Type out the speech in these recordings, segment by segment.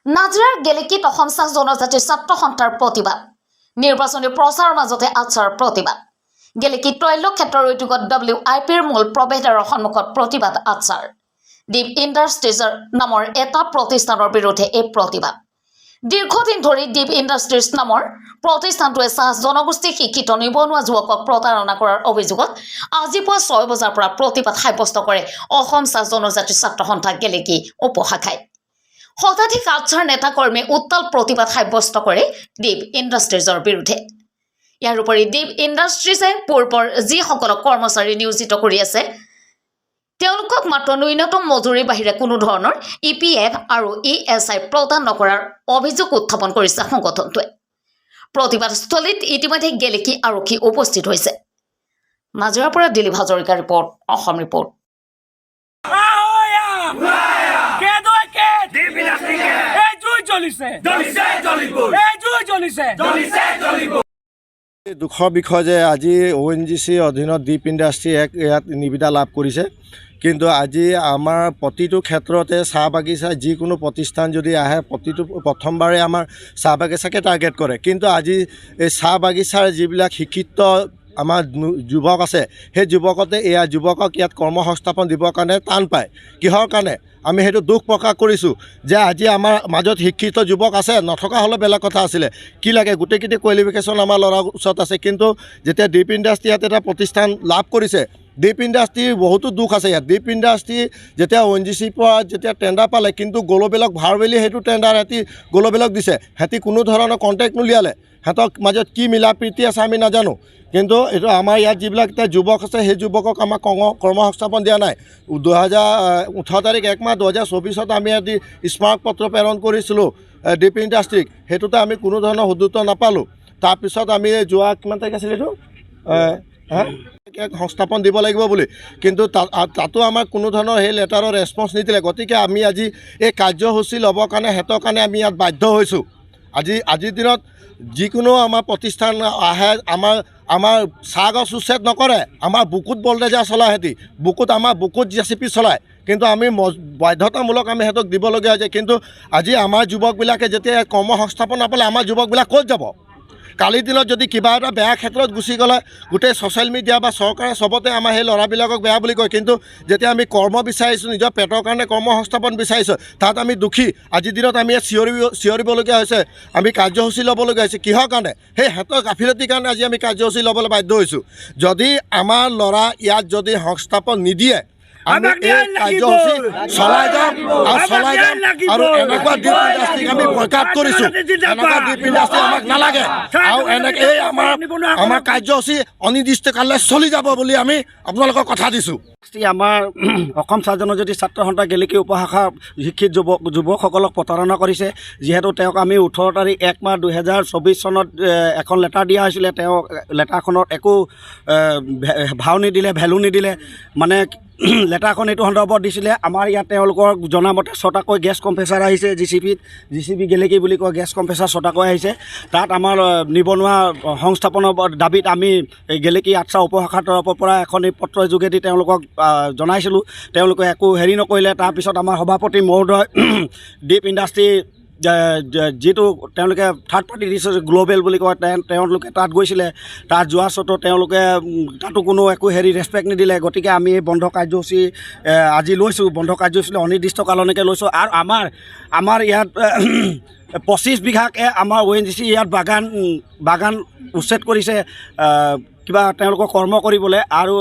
নাজিৰাৰ গেলেকীত অসম চাহ জনজাতিৰ ছাত্ৰ সন্থাৰ প্ৰতিবাদ নিৰ্বাচনী প্ৰচাৰৰ মাজতে আচাৰ প্ৰতিবাদ গেলেকী তৈল ক্ষেত্ৰৰ উদ্যোগত WIPৰ মূল প্ৰৱেশদ্বাৰৰ সন্মুখত প্ৰতিবাদ আচাৰ ডিপ ইণ্ডাষ্ট্ৰিজৰ নামৰ এটা প্ৰতিষ্ঠানৰ বিৰুদ্ধে এই প্ৰতিবাদ দীৰ্ঘদিন ধৰি ডিপ ইণ্ডাষ্ট্ৰিজ নামৰ প্ৰতিষ্ঠানটোৱে চাহ জনগোষ্ঠী শিক্ষিত নিবনুৱা যুৱকক প্ৰতাৰণা কৰাৰ অভিযোগত আজি পুৱা 6 বজাৰ পৰা প্ৰতিবাদ সাব্যস্ত কৰে অসম চাহ জনজাতিৰ ছাত্ৰ সন্থা গেলেকী উপশাখাই শতাধিক আচাৰ নেতাকৰ্মী উত্তাল প্ৰতিবাদ সাব্যস্ত কৰে ডিপ ইণ্ডাষ্ট্ৰিজৰ বিৰুদ্ধে ইয়াৰ উপৰি ডিপ ইণ্ডাষ্ট্ৰিজে পূৰ্বৰ যিসকলক কৰ্মচাৰী নিয়োজিত কৰি আছে তেওঁলোকক মাত্ৰ ন্যূনতম মজুৰিৰ বাহিৰে কোনো ধৰণৰ EPF আৰু ESI প্ৰদান নকৰাৰ অভিযোগ উত্থাপন কৰিছে সংগঠনটোৱে প্ৰতিবাদস্থলীত ইতিমধ্যে গেলেকী আৰক্ষী উপস্থিত হৈছে নাজিৰাৰ পৰা দিলীপ হাজৰিকাৰ ৰিপৰ্ট অসম ৰিপৰ্ট দুখৰ বিষয় যে আজি ONGC অধীনত ডিপ ইণ্ডাষ্ট্ৰি ইয়াত নিবিদা লাভ কৰিছে কিন্তু আজি আমাৰ প্ৰতিটো ক্ষেত্ৰতে চাহ বাগিচা যিকোনো প্ৰতিষ্ঠান যদি আহে প্ৰথমবাৰে আমাৰ চাহ বাগিচাকে টাৰ্গেট কৰে কিন্তু আজি এই চাহ বাগিচাৰ যিবিলাক শিক্ষিত আমাৰ যুৱক আছে সেই যুৱকতে যুৱকক ইয়াত কৰ্মসংস্থাপন দিবৰ কাৰণে টান পায় কিহৰ কাৰণে আমি সেইটো দুখ প্ৰকাশ কৰিছোঁ যে আজি আমাৰ মাজত শিক্ষিত যুৱক আছে নথকা হ'লে বেলেগ কথা আছিলে কি লাগে গোটেইকেইটা কোৱালিফিকেশ্যন আমাৰ ল'ৰাৰ ওচৰত আছে কিন্তু যেতিয়া ডিপ ইণ্ডাষ্ট্ৰি ইয়াত এটা প্ৰতিষ্ঠান লাভ কৰিছে ডিপ ইণ্ডাষ্ট্ৰিৰ বহুতো দুখ আছে ইয়াত ডিপ ইণ্ডাষ্ট্ৰি যেতিয়া ONGCৰ পৰা যেতিয়া টেণ্ডাৰ পালে কিন্তু গলবেলক ভাৰ বুলি সেইটো টেণ্ডাৰ সিহঁতি গলবেলক দিছে সিহঁতি কোনো ধৰণৰ কণ্টেক্ট নোলিয়ালে সিহঁতক মাজত কি মিলা প্ৰীতি আছে আমি নাজানো কিন্তু এইটো আমাৰ ইয়াত যিবিলাক এতিয়া যুৱক আছে সেই যুৱকক আমাক কৰ্মসংস্থাপন দিয়া নাই 2018 তাৰিখ 1 মাহ 2024 আমি আজি স্মাৰক পত্ৰ প্ৰেৰণ কৰিছিলোঁ ডিপ ইণ্ডাষ্ট্ৰিক সেইটোতে আমি কোনো ধৰণৰ সুদুত্ব নাপালোঁ তাৰপিছত আমি যোৱা কিমান তাৰিখ আছিল এইটো সংস্থাপন দিব লাগিব বুলি কিন্তু তাতো আমাৰ কোনো ধৰণৰ সেই লেটাৰৰ ৰেছপন্স নিদিলে গতিকে আমি আজি এই কাৰ্যসূচী ল'বৰ কাৰণে হেতৰ কাৰণে আমি ইয়াত বাধ্য হৈছোঁ আজিৰ দিনত যিকোনো আমাৰ প্ৰতিষ্ঠান আহে আমাৰ চাহ গছ উচ্ছেদ নকৰে আমাৰ বুকুত বলডেজাৰ চলায় সিহঁতি আমাৰ বুকুত JCB চলায় কিন্তু আমি বাধ্যতামূলক আমি সিহঁতক দিবলগীয়া হৈছে কিন্তু আজি আমাৰ যুৱকবিলাকে যেতিয়া কৰ্মসংস্থাপন নাপালে আমাৰ যুৱকবিলাক ক'ত যাব কালিৰ দিনত যদি কিবা এটা বেয়া ক্ষেত্ৰত গুচি গ'লে গোটেই ছ'চিয়েল মিডিয়া বা চৰকাৰে চবতে আমাৰ সেই ল'ৰাবিলাকক বেয়া বুলি কয় কিন্তু যেতিয়া আমি কৰ্ম বিচাৰিছোঁ নিজৰ পেটৰ কাৰণে কৰ্মসংস্থাপন বিচাৰিছোঁ তাত আমি দুখী আজিৰ দিনত আমি ইয়াত চিঞৰিবলগীয়া হৈছে আমি কাৰ্যসূচী ল'বলগীয়া হৈছে কিহৰ কাৰণে সেই হেতৰ গাফিলতিৰ কাৰণে আজি আমি কাৰ্যসূচী ল'বলৈ বাধ্য হৈছোঁ যদি আমাৰ ল'ৰা ইয়াত যদি সংস্থাপন নিদিয়ে আমি এই কাৰ্যসূচী চলাই যাম আৰু এনেকুৱা ডিপ ইণ্ডাষ্ট্ৰিক আমি বয়কট কৰিছোঁ এনেকুৱা ডিপ ইণ্ডাষ্ট্ৰি আমাক নালাগে আৰু এনেকৈ এই আমাৰ কাৰ্যসূচী অনিৰ্দিষ্টকাললৈ চলি যাব বুলি আমি আপোনালোকক কথা দিছোঁ আমাৰ অসম চাহ জনজাতি ছাত্ৰ সন্থা গেলেকী উপশাখাৰ শিক্ষিত যুৱকসকলক প্ৰতাৰণা কৰিছে যিহেতু তেওঁক আমি 18 তাৰিখ 1 মাহ 2024 চনত এখন লেটাৰ দিয়া হৈছিলে তেওঁ লেটাৰখনত একো ভাও নিদিলে ভেলু নিদিলে মানে লেটাৰখন এইটো সন্দৰ্ভত দিছিলে আমাৰ ইয়াত তেওঁলোকৰ জনামতে 6টাকৈ গেছ কম্প্ৰেছাৰ আহিছে JCB গেলেকী বুলি কয় গেছ কম্প্ৰেছাৰ 6টাকৈ আহিছে তাত আমাৰ নিবনুৱা সংস্থাপনৰ দাবীত আমি গেলেকী আটছা উপশাখাৰ তৰফৰ পৰা এখন পত্ৰৰ যোগেদি তেওঁলোকক জনাইছিলোঁ তেওঁলোকে একো হেৰি নকৰিলে তাৰপিছত আমাৰ সভাপতি মহোদয় ডিপ ইণ্ডাষ্ট্ৰি যিটো তেওঁলোকে থাৰ্ড পাৰ্টি দিছে গ্ল'বেল বুলি কয় তেওঁলোকে তাত গৈছিলে তাত যোৱাৰ স্বত্তেও তেওঁলোকে তাতো কোনো একো হেৰি ৰেচপেক্ট নিদিলে গতিকে আমি এই বন্ধ কাৰ্যসূচী আজি লৈছোঁ বন্ধ কাৰ্যসূচী অনিৰ্দিষ্টকাললৈকে লৈছোঁ আৰু আমাৰ ইয়াত 25 বিঘাকৈ আমাৰ ONGC ইয়াত বাগান উচ্ছেদ কৰিছে কিবা তেওঁলোকৰ কৰ্ম কৰিবলৈ আৰু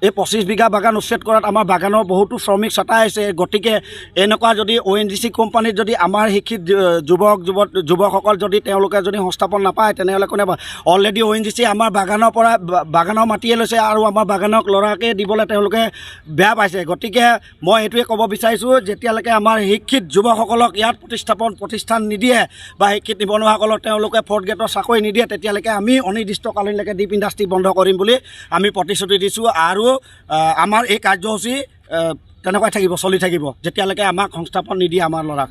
এই 25 বিঘা বাগান উচ্ছেদ কৰাত আমাৰ বাগানৰ বহুতো শ্ৰমিক ছটাই আছে গতিকে এনেকুৱা যদি ONGC কোম্পানীত যদি আমাৰ শিক্ষিত যুৱকসকল যদি তেওঁলোকে যদি সংস্থাপন নাপায় তেনেহ'লে কোনে অলৰেডি ONGC আমাৰ বাগানৰ মাটিয়ে লৈছে আৰু আমাৰ বাগানক ল'ৰাকে দিবলৈ তেওঁলোকে বেয়া পাইছে গতিকে মই এইটোৱে ক'ব বিচাৰিছোঁ যেতিয়ালৈকে আমাৰ শিক্ষিত যুৱকসকলক ইয়াত প্ৰতিষ্ঠান নিদিয়ে বা শিক্ষিত নিবনুৱাসকলক তেওঁলোকে 4th গ্ৰেডৰ চাকৰি নিদিয়ে তেতিয়ালৈকে আমি অনিৰ্দিষ্টকাললৈকে ডিপ ইণ্ডাষ্ট্ৰি বন্ধ কৰিম বুলি আমি প্ৰতিশ্ৰুতি দিছোঁ আৰু আমাৰ এই কাৰ্যসূচী তেনেকুৱাই থাকিব চলি থাকিব যেতিয়ালৈকে আমাক সংস্থাপন নিদিয়ে আমাৰ ল'ৰাক